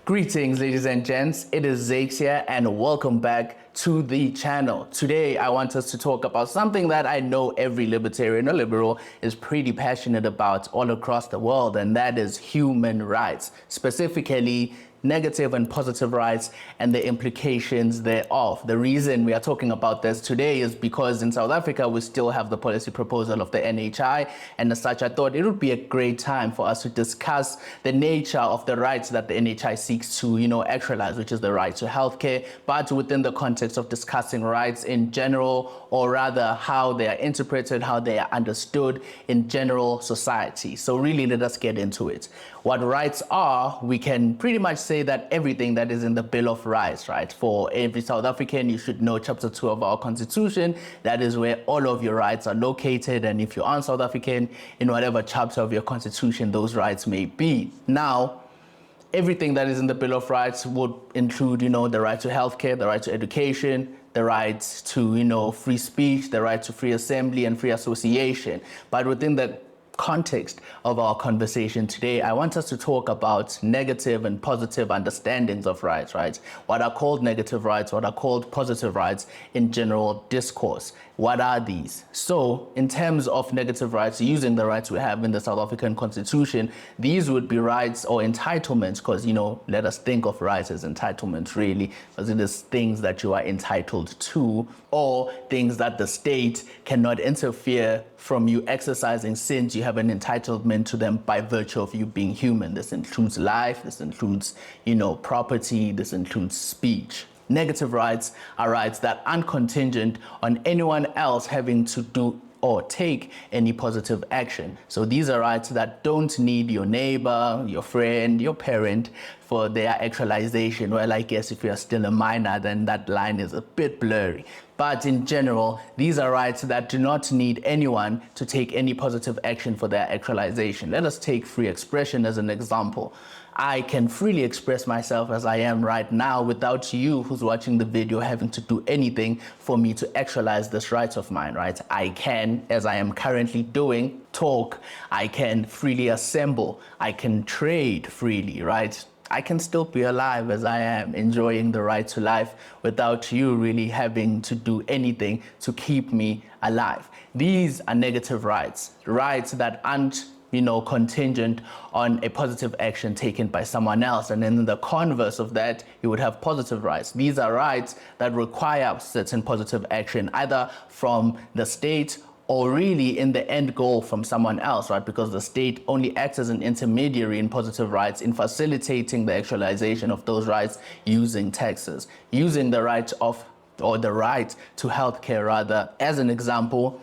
Greetings, ladies and gents. It is Zakes here, and welcome back to the channel. Today, I want us to talk about something that I know every libertarian or liberal is pretty passionate about all across the world, and that is human rights, specifically negative and positive rights and the implications thereof. The reason we are talking about this today is because in South Africa, we still have the policy proposal of the NHI, and as such, I thought it would be a great time for us to discuss the nature of the rights that the NHI seeks to, actualize, which is the right to healthcare, but within the context of discussing rights in general, or rather how they are interpreted, how they are understood in general society. So really, let us get into it. What rights are, we can pretty much say that everything that is in the Bill of Rights, right? For every South African, you should know Chapter 2 of our Constitution. That is where all of your rights are located. And if you aren't South African, in whatever chapter of your Constitution those rights may be. Now, everything that is in the Bill of Rights would include, the right to healthcare, the right to education, the right to, free speech, the right to free assembly and free association. But within the context of our conversation today, I want us to talk about negative and positive understandings of rights, right? What are called negative rights, what are called positive rights in general discourse. What are these? So in terms of negative rights, using the rights we have in the South African Constitution, these would be rights or entitlements, because, let us think of rights as entitlements really, because it is things that you are entitled to, or things that the state cannot interfere from you exercising, since you have an entitlement to them by virtue of you being human. This includes life, this includes, property, this includes speech. Negative rights are rights that aren't contingent on anyone else having to do or take any positive action. So these are rights that don't need your neighbor, your friend, your parent for their actualization. Well, I guess if you're still a minor, then that line is a bit blurry. But in general, these are rights that do not need anyone to take any positive action for their actualization. Let us take free expression as an example. I can freely express myself as I am right now without you who's watching the video having to do anything for me to actualize this right of mine, right? I can, as I am currently doing, talk. I can freely assemble. I can trade freely, right? I can still be alive as I am, enjoying the right to life without you really having to do anything to keep me alive. These are negative rights, rights that aren't contingent on a positive action taken by someone else. And then in the converse of that, you would have positive rights. These are rights that require certain positive action, either from the state or really in the end goal from someone else, right? Because the state only acts as an intermediary in positive rights in facilitating the actualization of those rights using taxes, using the right to healthcare rather. As an example,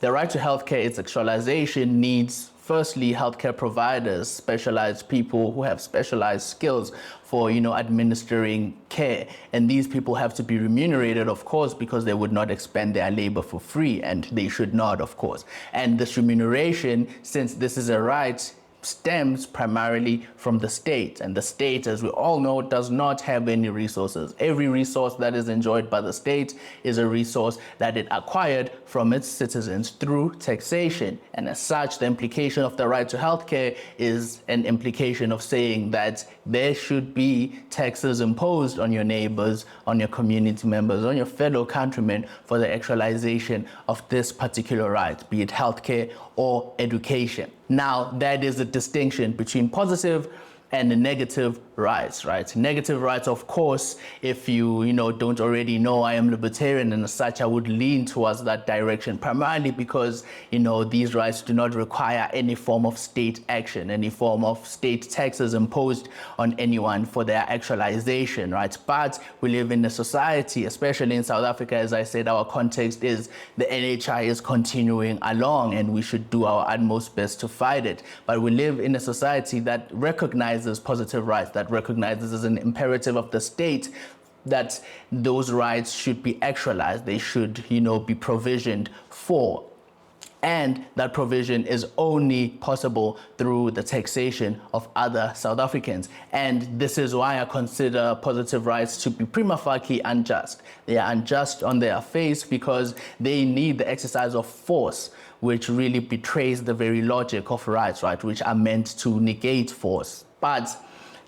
the right to healthcare, its actualization needs firstly, healthcare providers, specialized people who have specialized skills for, administering care. And these people have to be remunerated, of course, because they would not expend their labor for free, and they should not, of course. And this remuneration, since this is a right, stems primarily from the state, and the state, as we all know, does not have any resources. Every resource that is enjoyed by the state is a resource that it acquired from its citizens through taxation, and as such, the implication of the right to healthcare is an implication of saying that there should be taxes imposed on your neighbors, on your community members, on your fellow countrymen for the actualization of this particular right, be it healthcare or education. Now, that is a distinction between positive and negative rights, right? Negative rights, of course, if you don't already know, I am libertarian, and as such, I would lean towards that direction, primarily because, these rights do not require any form of state action, any form of state taxes imposed on anyone for their actualization, right? But we live in a society, especially in South Africa, as I said, our context is the NHI is continuing along, and we should do our utmost best to fight it. But we live in a society that recognizes positive rights, that recognizes as an imperative of the state that those rights should be actualized, they should, be provisioned for. And that provision is only possible through the taxation of other South Africans. And this is why I consider positive rights to be prima facie unjust. They are unjust on their face because they need the exercise of force, which really betrays the very logic of rights, right, which are meant to negate force. But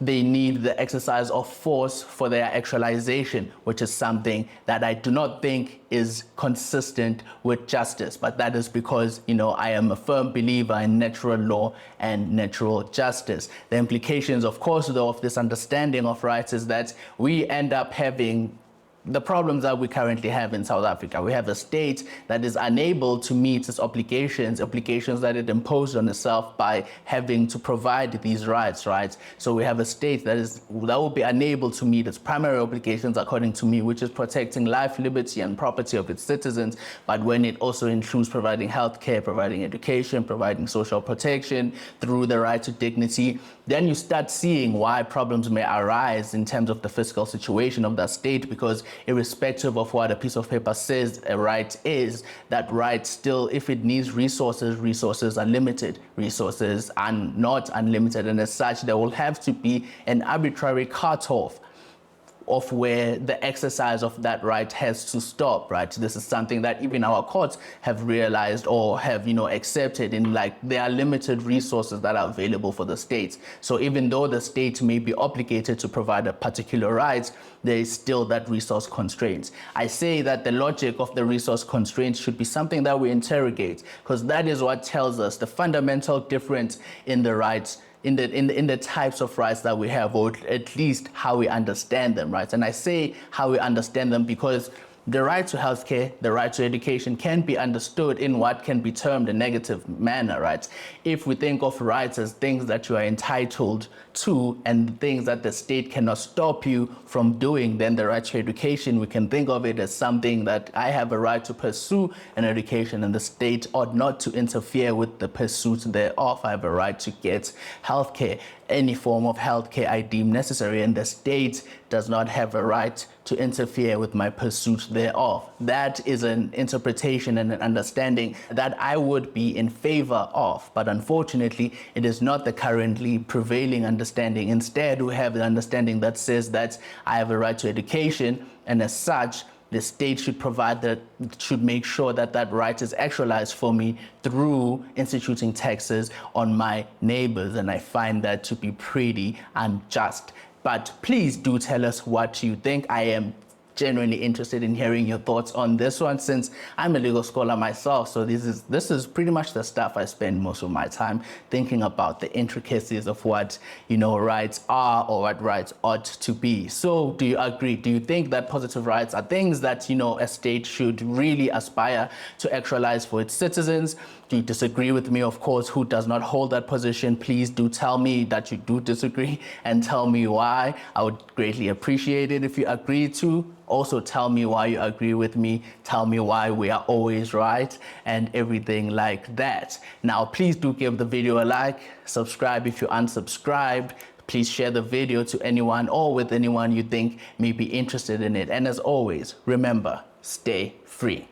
they need the exercise of force for their actualization, which is something that I do not think is consistent with justice. But that is because, I am a firm believer in natural law and natural justice. The implications, of course, though, of this understanding of rights is that we end up having the problems that we currently have in South Africa. We have a state that is unable to meet its obligations that it imposed on itself by having to provide these rights, right? So we have a state that will be unable to meet its primary obligations, according to me, which is protecting life, liberty, and property of its citizens. But when it also includes providing healthcare, providing education, providing social protection through the right to dignity, then you start seeing why problems may arise in terms of the fiscal situation of that state, because irrespective of what a piece of paper says a right is, that right still, if it needs resources are limited. Resources are not unlimited, and as such, there will have to be an arbitrary cutoff of where the exercise of that right has to stop, right? This is something that even our courts have realized or have, accepted in, like, there are limited resources that are available for the states. So even though the state may be obligated to provide a particular right, there is still that resource constraints. I say that the logic of the resource constraints should be something that we interrogate, because that is what tells us the fundamental difference in the rights, in the types of rights that we have, or at least how we understand them, right? And I say how we understand them because the right to healthcare, the right to education can be understood in what can be termed a negative manner, right? If we think of rights as things that you are entitled to and things that the state cannot stop you from doing, then the right to education, we can think of it as something that I have a right to pursue an education and the state ought not to interfere with the pursuit thereof. I have a right to get healthcare, any form of healthcare I deem necessary, and the state does not have a right to interfere with my pursuit thereof. That is an interpretation and an understanding that I would be in favor of, but unfortunately, it is not the currently prevailing understanding. Instead, we have the understanding that says that I have a right to education, and as such, the state should make sure that that right is actualized for me through instituting taxes on my neighbors, and I find that to be pretty unjust. But please do tell us what you think. I am genuinely interested in hearing your thoughts on this one, since I'm a legal scholar myself. So this is pretty much the stuff I spend most of my time thinking about, the intricacies of what rights are or what rights ought to be. So do you agree? Do you think that positive rights are things that a state should really aspire to actualize for its citizens? Do you disagree with me? Of course, who does not hold that position? Please do tell me that you do disagree and tell me why. I would greatly appreciate it if you agree to. Also tell me why you agree with me. Tell me why we are always right and everything like that. Now, please do give the video a like, subscribe if you're unsubscribed. Please share the video to anyone or with anyone you think may be interested in it. And as always, remember, stay free.